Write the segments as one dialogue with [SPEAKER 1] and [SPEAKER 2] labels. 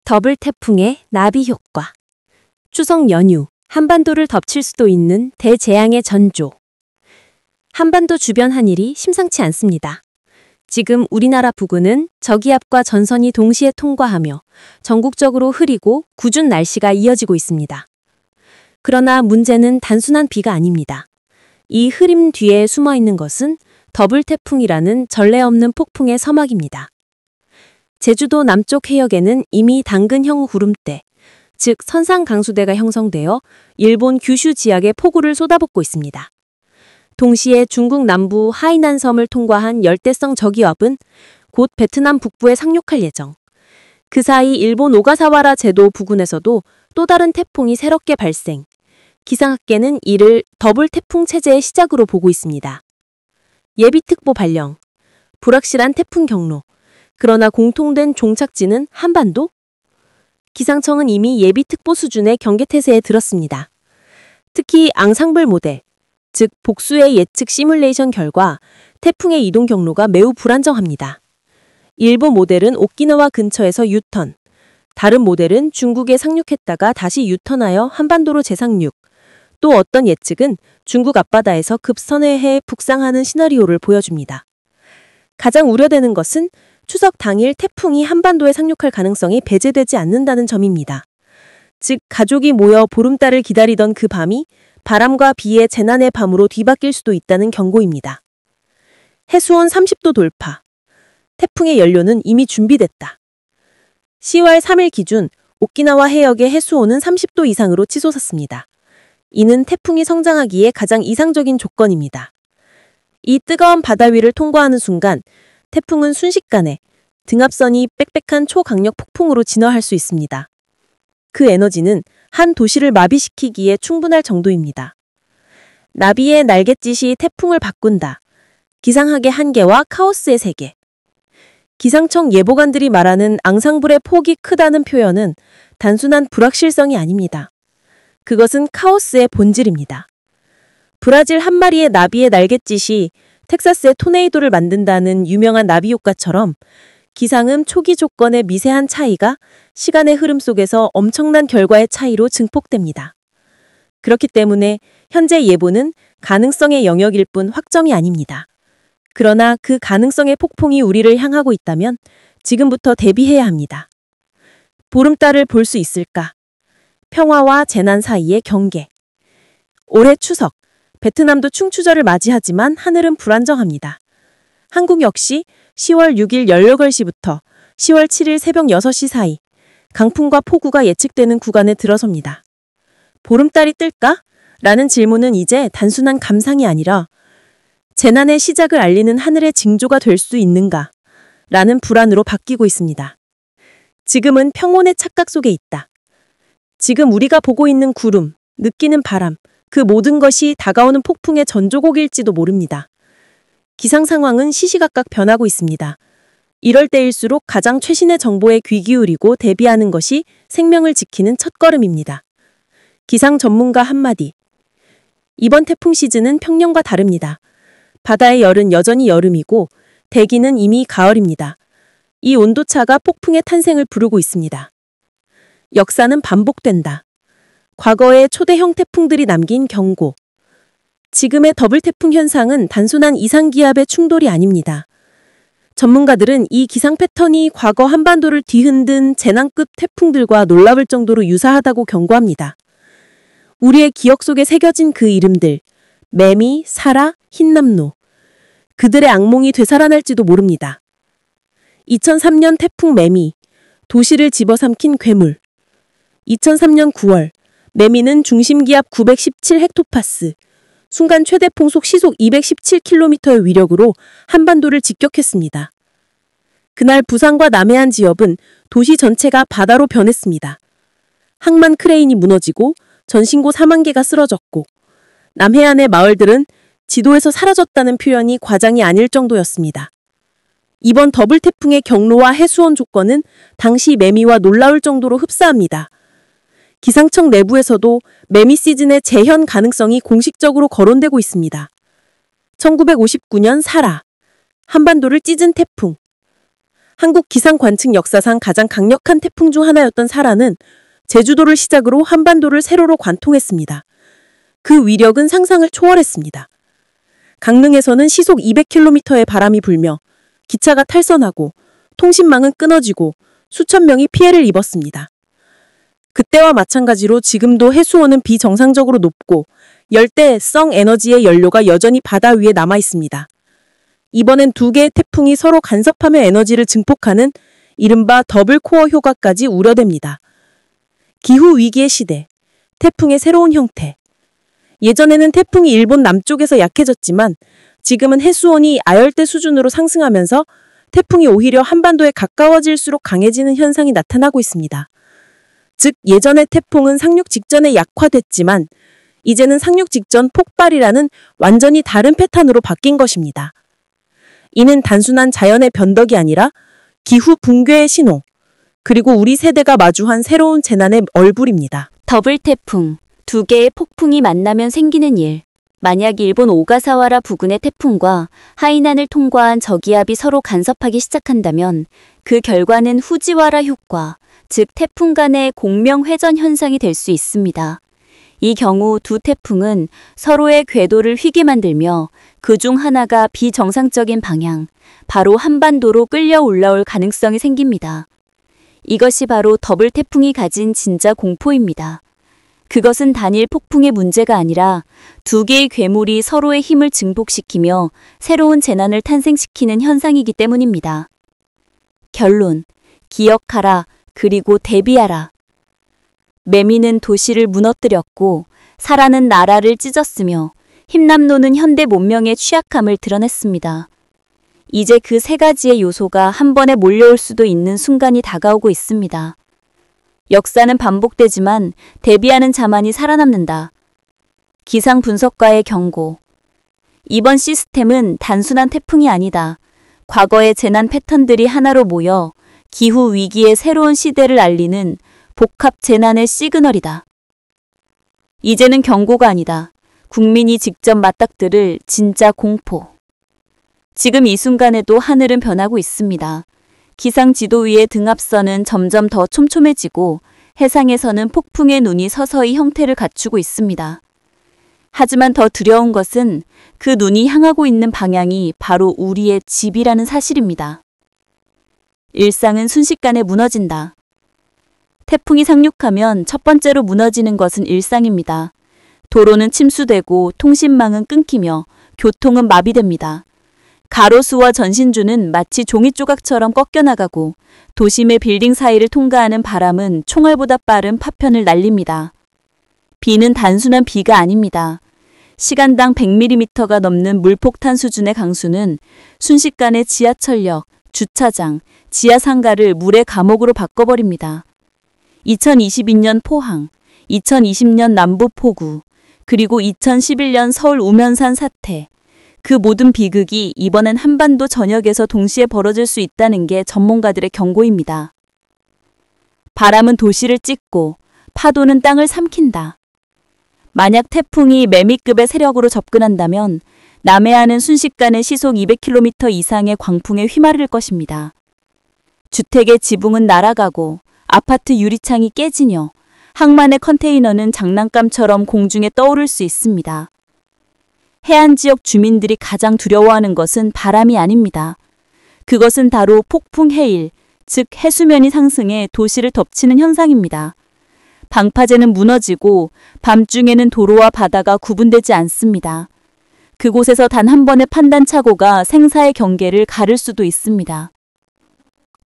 [SPEAKER 1] 더블 태풍의 나비 효과. 추석 연휴, 한반도를 덮칠 수도 있는 대재앙의 전조. 한반도 주변 한일이 심상치 않습니다. 지금 우리나라 부근은 저기압과 전선이 동시에 통과하며 전국적으로 흐리고 궂은 날씨가 이어지고 있습니다. 그러나 문제는 단순한 비가 아닙니다. 이 흐림 뒤에 숨어 있는 것은 더블 태풍이라는 전례 없는 폭풍의 서막입니다. 제주도 남쪽 해역에는 이미 당근형 구름대, 즉 선상강수대가 형성되어 일본 규슈 지역에 폭우를 쏟아붓고 있습니다. 동시에 중국 남부 하이난섬을 통과한 열대성 저기압은 곧 베트남 북부에 상륙할 예정. 그 사이 일본 오가사와라 제도 부근에서도 또 다른 태풍이 새롭게 발생. 기상학계는 이를 더블 태풍 체제의 시작으로 보고 있습니다. 예비특보 발령, 불확실한 태풍 경로, 그러나 공통된 종착지는 한반도? 기상청은 이미 예비특보 수준의 경계태세에 들었습니다. 특히 앙상블 모델, 즉 복수의 예측 시뮬레이션 결과 태풍의 이동 경로가 매우 불안정합니다. 일부 모델은 오키나와 근처에서 유턴, 다른 모델은 중국에 상륙했다가 다시 유턴하여 한반도로 재상륙, 또 어떤 예측은 중국 앞바다에서 급선회해 북상하는 시나리오를 보여줍니다. 가장 우려되는 것은 추석 당일 태풍이 한반도에 상륙할 가능성이 배제되지 않는다는 점입니다. 즉 가족이 모여 보름달을 기다리던 그 밤이 바람과 비의 재난의 밤으로 뒤바뀔 수도 있다는 경고입니다. 해수온 30도 돌파. 태풍의 연료는 이미 준비됐다. 10월 3일 기준 오키나와 해역의 해수온은 30도 이상으로 치솟았습니다. 이는 태풍이 성장하기에 가장 이상적인 조건입니다. 이 뜨거운 바다 위를 통과하는 순간 태풍은 순식간에 등압선이 빽빽한 초강력 폭풍으로 진화할 수 있습니다. 그 에너지는 한 도시를 마비시키기에 충분할 정도입니다. 나비의 날갯짓이 태풍을 바꾼다. 기상학의 한계와 카오스의 세계. 기상청 예보관들이 말하는 앙상블의 폭이 크다는 표현은 단순한 불확실성이 아닙니다. 그것은 카오스의 본질입니다. 브라질 한 마리의 나비의 날갯짓이 텍사스의 토네이도를 만든다는 유명한 나비 효과처럼 기상은 초기 조건의 미세한 차이가 시간의 흐름 속에서 엄청난 결과의 차이로 증폭됩니다. 그렇기 때문에 현재 예보는 가능성의 영역일 뿐 확정이 아닙니다. 그러나 그 가능성의 폭풍이 우리를 향하고 있다면 지금부터 대비해야 합니다. 보름달을 볼 수 있을까? 평화와 재난 사이의 경계. 올해 추석, 베트남도 충추절을 맞이하지만 하늘은 불안정합니다. 한국 역시 10월 6일 18시부터 10월 7일 새벽 6시 사이 강풍과 폭우가 예측되는 구간에 들어섭니다. 보름달이 뜰까? 라는 질문은 이제 단순한 감상이 아니라 재난의 시작을 알리는 하늘의 징조가 될 수 있는가? 라는 불안으로 바뀌고 있습니다. 지금은 평온의 착각 속에 있다. 지금 우리가 보고 있는 구름, 느끼는 바람, 그 모든 것이 다가오는 폭풍의 전조곡일지도 모릅니다. 기상 상황은 시시각각 변하고 있습니다. 이럴 때일수록 가장 최신의 정보에 귀 기울이고 대비하는 것이 생명을 지키는 첫걸음입니다. 기상 전문가 한마디. 이번 태풍 시즌은 평년과 다릅니다. 바다의 열은 여전히 여름이고 대기는 이미 가을입니다. 이 온도차가 폭풍의 탄생을 부르고 있습니다. 역사는 반복된다. 과거의 초대형 태풍들이 남긴 경고. 지금의 더블 태풍 현상은 단순한 이상기압의 충돌이 아닙니다. 전문가들은 이 기상 패턴이 과거 한반도를 뒤흔든 재난급 태풍들과 놀라울 정도로 유사하다고 경고합니다. 우리의 기억 속에 새겨진 그 이름들, 매미, 사라, 흰남노. 그들의 악몽이 되살아날지도 모릅니다. 2003년 태풍 매미, 도시를 집어삼킨 괴물. 2003년 9월, 매미는 중심기압 917헥토파스, 순간 최대 풍속 시속 217km의 위력으로 한반도를 직격했습니다. 그날 부산과 남해안 지역은 도시 전체가 바다로 변했습니다. 항만 크레인이 무너지고 전신고 4만 개가 쓰러졌고 남해안의 마을들은 지도에서 사라졌다는 표현이 과장이 아닐 정도였습니다. 이번 더블 태풍의 경로와 해수온 조건은 당시 매미와 놀라울 정도로 흡사합니다. 기상청 내부에서도 매미 시즌의 재현 가능성이 공식적으로 거론되고 있습니다. 1959년 사라, 한반도를 찢은 태풍.
[SPEAKER 2] 한국 기상관측 역사상 가장 강력한 태풍 중 하나였던 사라는 제주도를 시작으로 한반도를 세로로 관통했습니다. 그 위력은 상상을 초월했습니다. 강릉에서는 시속 200km의 바람이 불며 기차가 탈선하고 통신망은 끊어지고 수천 명이 피해를 입었습니다. 그때와 마찬가지로 지금도 해수온은 비정상적으로 높고 열대성 에너지의 연료가 여전히 바다 위에 남아 있습니다. 이번엔 두 개의 태풍이 서로 간섭하며 에너지를 증폭하는 이른바 더블 코어 효과까지 우려됩니다. 기후 위기의 시대, 태풍의 새로운 형태. 예전에는 태풍이 일본 남쪽에서 약해졌지만 지금은 해수온이 아열대 수준으로 상승하면서 태풍이 오히려 한반도에 가까워질수록 강해지는 현상이 나타나고 있습니다. 즉, 예전의 태풍은 상륙 직전에 약화됐지만 이제는 상륙 직전 폭발이라는 완전히 다른 패턴으로 바뀐 것입니다. 이는 단순한 자연의 변덕이 아니라 기후 붕괴의 신호, 그리고 우리 세대가 마주한 새로운 재난의 얼굴입니다.
[SPEAKER 1] 더블 태풍, 두 개의 폭풍이 만나면 생기는 일. 만약 일본 오가사와라 부근의 태풍과 하이난을 통과한 저기압이 서로 간섭하기 시작한다면 그 결과는 후지와라 효과, 즉 태풍 간의 공명회전 현상이 될 수 있습니다. 이 경우 두 태풍은 서로의 궤도를 휘게 만들며 그중 하나가 비정상적인 방향, 바로 한반도로 끌려 올라올 가능성이 생깁니다. 이것이 바로 더블 태풍이 가진 진짜 공포입니다. 그것은 단일 폭풍의 문제가 아니라 두 개의 괴물이 서로의 힘을 증폭시키며 새로운 재난을 탄생시키는 현상이기 때문입니다. 결론, 기억하라, 그리고 대비하라. 매미는 도시를 무너뜨렸고 사라는 나라를 찢었으며 힘남노는 현대 문명의 취약함을 드러냈습니다. 이제 그 세 가지의 요소가 한 번에 몰려올 수도 있는 순간이 다가오고 있습니다. 역사는 반복되지만 대비하는 자만이 살아남는다. 기상 분석가의 경고. 이번 시스템은 단순한 태풍이 아니다. 과거의 재난 패턴들이 하나로 모여 기후 위기의 새로운 시대를 알리는 복합 재난의 시그널이다. 이제는 경고가 아니다. 국민이 직접 맞닥뜨릴 진짜 공포. 지금 이 순간에도 하늘은 변하고 있습니다. 기상 지도 위의 등압선은 점점 더 촘촘해지고 해상에서는 폭풍의 눈이 서서히 형태를 갖추고 있습니다. 하지만 더 두려운 것은 그 눈이 향하고 있는 방향이 바로 우리의 집이라는 사실입니다. 일상은 순식간에 무너진다. 태풍이 상륙하면 첫 번째로 무너지는 것은 일상입니다. 도로는 침수되고 통신망은 끊기며 교통은 마비됩니다. 가로수와 전신주는 마치 종이 조각처럼 꺾여나가고 도심의 빌딩 사이를 통과하는 바람은 총알보다 빠른 파편을 날립니다. 비는 단순한 비가 아닙니다. 시간당 100mm가 넘는 물폭탄 수준의 강수는 순식간에 지하철역, 주차장, 지하상가를 물의 감옥으로 바꿔버립니다. 2022년 포항, 2020년 남부 폭우, 그리고 2011년 서울 우면산 사태. 그 모든 비극이 이번엔 한반도 전역에서 동시에 벌어질 수 있다는 게 전문가들의 경고입니다. 바람은 도시를 찢고 파도는 땅을 삼킨다. 만약 태풍이 매미급의 세력으로 접근한다면 남해안은 순식간에 시속 200km 이상의 광풍에 휘말릴 것입니다. 주택의 지붕은 날아가고 아파트 유리창이 깨지며 항만의 컨테이너는 장난감처럼 공중에 떠오를 수 있습니다. 해안 지역 주민들이 가장 두려워하는 것은 바람이 아닙니다. 그것은 바로 폭풍 해일, 즉 해수면이 상승해 도시를 덮치는 현상입니다. 방파제는 무너지고 밤중에는 도로와 바다가 구분되지 않습니다. 그곳에서 단 한 번의 판단착오가 생사의 경계를 가를 수도 있습니다.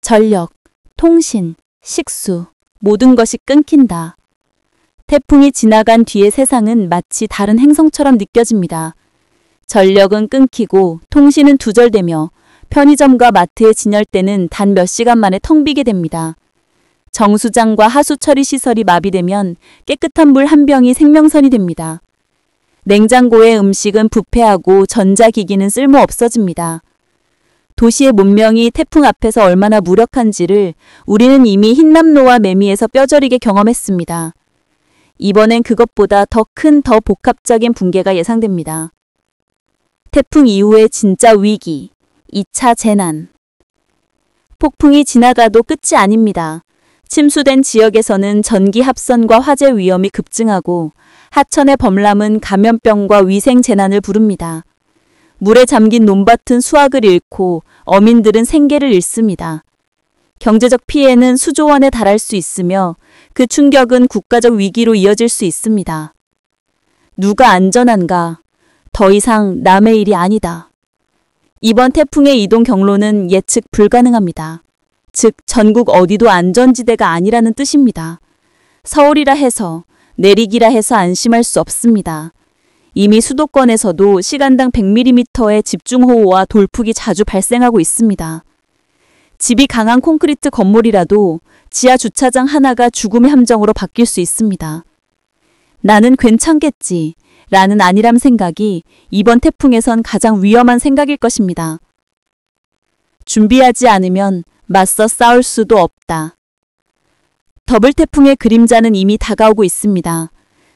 [SPEAKER 1] 전력, 통신, 식수, 모든 것이 끊긴다. 태풍이 지나간 뒤의 세상은 마치 다른 행성처럼 느껴집니다. 전력은 끊기고 통신은 두절되며 편의점과 마트의 진열대는 단 몇 시간 만에 텅 비게 됩니다. 정수장과 하수 처리 시설이 마비되면 깨끗한 물 한 병이 생명선이 됩니다. 냉장고의 음식은 부패하고 전자기기는 쓸모 없어집니다. 도시의 문명이 태풍 앞에서 얼마나 무력한지를 우리는 이미 흰남노와 매미에서 뼈저리게 경험했습니다. 이번엔 그것보다 더 큰, 더 복합적인 붕괴가 예상됩니다. 태풍 이후의 진짜 위기, 2차 재난.
[SPEAKER 3] 폭풍이 지나가도 끝이 아닙니다. 침수된 지역에서는 전기 합선과 화재 위험이 급증하고 하천의 범람은 감염병과 위생 재난을 부릅니다. 물에 잠긴 논밭은 수확을 잃고 어민들은 생계를 잃습니다. 경제적 피해는 수조 원에 달할 수 있으며 그 충격은 국가적 위기로 이어질 수 있습니다. 누가 안전한가? 더 이상 남의 일이 아니다. 이번 태풍의 이동 경로는 예측 불가능합니다. 즉 전국 어디도 안전지대가 아니라는 뜻입니다. 서울이라 해서 내리기라 해서 안심할 수 없습니다. 이미 수도권에서도 시간당 100mm의 집중호우와 돌풍이 자주 발생하고 있습니다. 집이 강한 콘크리트 건물이라도 지하 주차장 하나가 죽음의 함정으로 바뀔 수 있습니다. 나는 괜찮겠지 라는 안일함 생각이 이번 태풍에선 가장 위험한 생각일 것입니다. 준비하지 않으면 맞서 싸울 수도 없다. 더블 태풍의 그림자는 이미 다가오고 있습니다.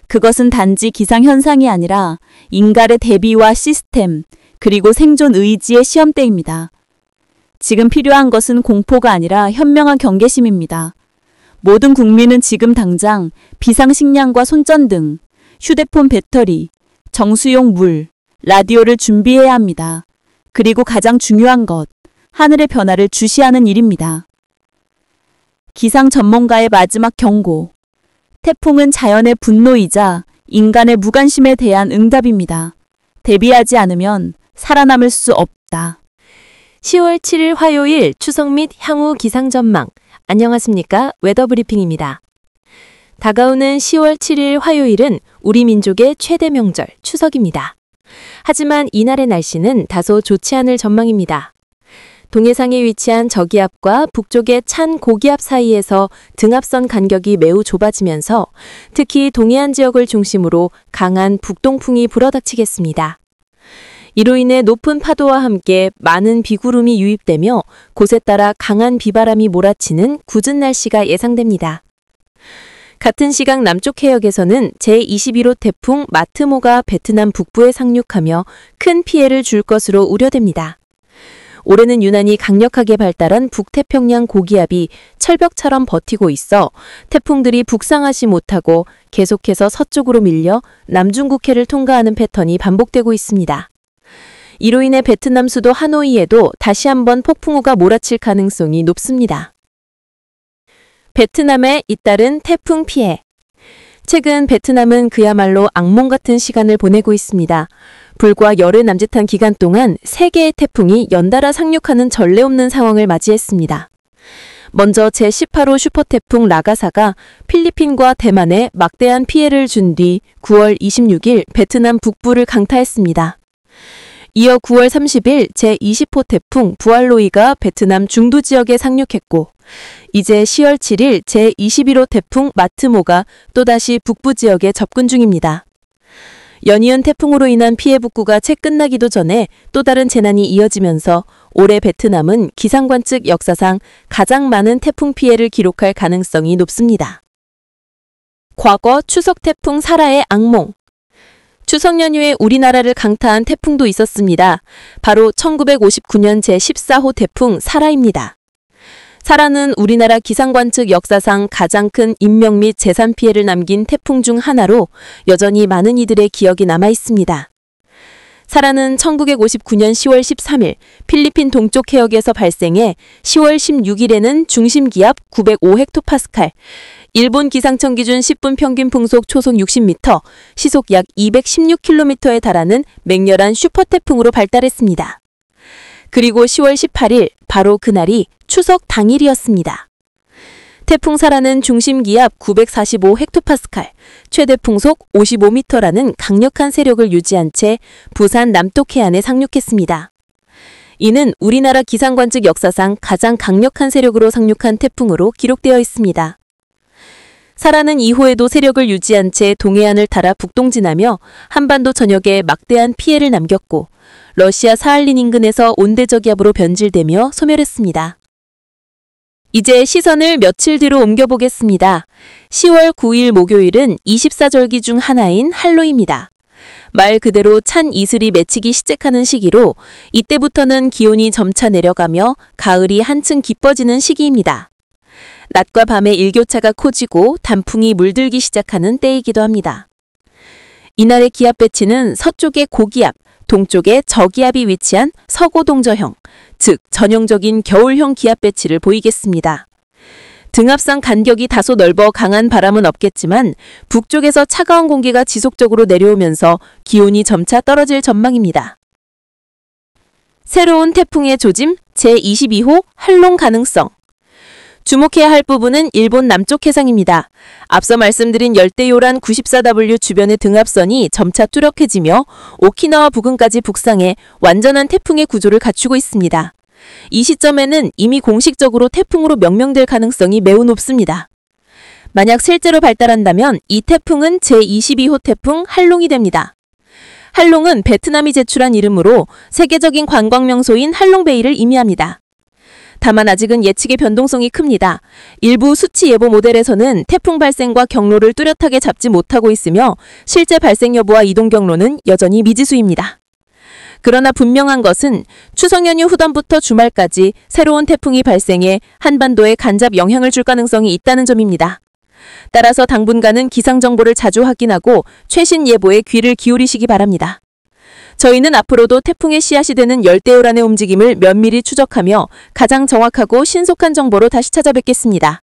[SPEAKER 3] 그것은 단지 기상현상이 아니라 인간의 대비와 시스템, 그리고 생존 의지의 시험대입니다. 지금 필요한 것은 공포가 아니라 현명한 경계심입니다. 모든 국민은 지금 당장 비상식량과 손전등, 휴대폰 배터리, 정수용 물, 라디오를 준비해야 합니다. 그리고 가장 중요한 것, 하늘의 변화를 주시하는 일입니다. 기상 전문가의 마지막 경고. 태풍은 자연의 분노이자 인간의 무관심에 대한 응답입니다. 대비하지 않으면 살아남을 수 없다.
[SPEAKER 1] 10월 7일 화요일 추석 및 향후 기상 전망. 안녕하십니까? 웨더브리핑입니다. 다가오는 10월 7일 화요일은 우리 민족의 최대 명절 추석입니다. 하지만 이날의 날씨는 다소 좋지 않을 전망입니다. 동해상에 위치한 저기압과 북쪽의 찬 고기압 사이에서 등압선 간격이 매우 좁아지면서 특히 동해안 지역을 중심으로 강한 북동풍이 불어닥치겠습니다. 이로 인해 높은 파도와 함께 많은 비구름이 유입되며 곳에 따라 강한 비바람이 몰아치는 궂은 날씨가 예상됩니다. 같은 시각 남쪽 해역에서는 제21호 태풍 마트모가 베트남 북부에 상륙하며 큰 피해를 줄 것으로 우려됩니다. 올해는 유난히 강력하게 발달한 북태평양 고기압이 철벽처럼 버티고 있어 태풍들이 북상하지 못하고 계속해서 서쪽으로 밀려 남중국해를 통과하는 패턴이 반복되고 있습니다. 이로 인해 베트남 수도 하노이에도 다시 한번 폭풍우가 몰아칠 가능성이 높습니다. 베트남에 잇따른 태풍 피해. 최근 베트남은 그야말로 악몽 같은 시간을 보내고 있습니다. 불과 열흘 남짓한 기간 동안 3개의 태풍이 연달아 상륙하는 전례 없는 상황을 맞이했습니다. 먼저 제18호 슈퍼태풍 라가사가 필리핀과 대만에 막대한 피해를 준 뒤 9월 26일 베트남 북부를 강타했습니다. 이어 9월 30일 제20호 태풍 부알로이가 베트남 중도 지역에 상륙했고 이제 10월 7일 제21호 태풍 마트모가 또다시 북부 지역에 접근 중입니다. 연이은 태풍으로 인한 피해 복구가 채 끝나기도 전에 또 다른 재난이 이어지면서 올해 베트남은 기상관 측 역사상 가장 많은 태풍 피해를 기록할 가능성이 높습니다. 과거 추석 태풍 사라의 악몽. 추석 연휴에 우리나라를 강타한 태풍도 있었습니다. 바로 1959년 제14호 태풍 사라입니다. 사라는 우리나라 기상관 측 역사상 가장 큰 인명 및 재산 피해를 남긴 태풍 중 하나로 여전히 많은 이들의 기억이 남아 있습니다. 사라는 1959년 10월 13일 필리핀 동쪽 해역에서 발생해 10월 16일에는 중심 기압 905헥토파스칼, 일본 기상청 기준 10분 평균 풍속 초속 60m, 시속 약 216km에 달하는 맹렬한 슈퍼태풍으로 발달했습니다. 그리고 10월 18일, 바로 그날이 추석 당일이었습니다. 태풍 사라는 중심 기압 945헥토파스칼, 최대 풍속 55m라는 강력한 세력을 유지한 채 부산 남쪽 해안에 상륙했습니다. 이는 우리나라 기상관 측 역사상 가장 강력한 세력으로 상륙한 태풍으로 기록되어 있습니다. 사라는 이후에도 세력을 유지한 채 동해안을 따라 북동진하며 한반도 전역에 막대한 피해를 남겼고 러시아 사할린 인근에서 온대저기압으로 변질되며 소멸했습니다. 이제 시선을 며칠 뒤로 옮겨보겠습니다. 10월 9일 목요일은 24절기 중 하나인 할로입니다. 말 그대로 찬 이슬이 맺히기 시작하는 시기로 이때부터는 기온이 점차 내려가며 가을이 한층 깊어지는 시기입니다. 낮과 밤의 일교차가 커지고 단풍이 물들기 시작하는 때이기도 합니다. 이날의 기압 배치는 서쪽에 고기압, 동쪽에 저기압이 위치한 서고동저형, 즉 전형적인 겨울형 기압 배치를 보이겠습니다. 등압상 간격이 다소 넓어 강한 바람은 없겠지만 북쪽에서 차가운 공기가 지속적으로 내려오면서 기온이 점차 떨어질 전망입니다. 새로운 태풍의 조짐 제22호 활동 가능성. 주목해야 할 부분은 일본 남쪽 해상입니다. 앞서 말씀드린 열대요란 94W 주변의 등압선이 점차 뚜렷해지며 오키나와 부근까지 북상해 완전한 태풍의 구조를 갖추고 있습니다. 이 시점에는 이미 공식적으로 태풍으로 명명될 가능성이 매우 높습니다. 만약 실제로 발달한다면 이 태풍은 제22호 태풍 할롱이 됩니다. 할롱은 베트남이 제출한 이름으로 세계적인 관광 명소인 할롱베이를 의미합니다. 다만 아직은 예측의 변동성이 큽니다. 일부 수치 예보 모델에서는 태풍 발생과 경로를 뚜렷하게 잡지 못하고 있으며 실제 발생 여부와 이동 경로는 여전히 미지수입니다. 그러나 분명한 것은 추석 연휴 후반부터 주말까지 새로운 태풍이 발생해 한반도에 간접 영향을 줄 가능성이 있다는 점입니다. 따라서 당분간은 기상정보를 자주 확인하고 최신 예보에 귀를 기울이시기 바랍니다. 저희는 앞으로도 태풍의 씨앗이 되는 열대요란의 움직임을 면밀히 추적하며 가장 정확하고 신속한 정보로 다시 찾아뵙겠습니다.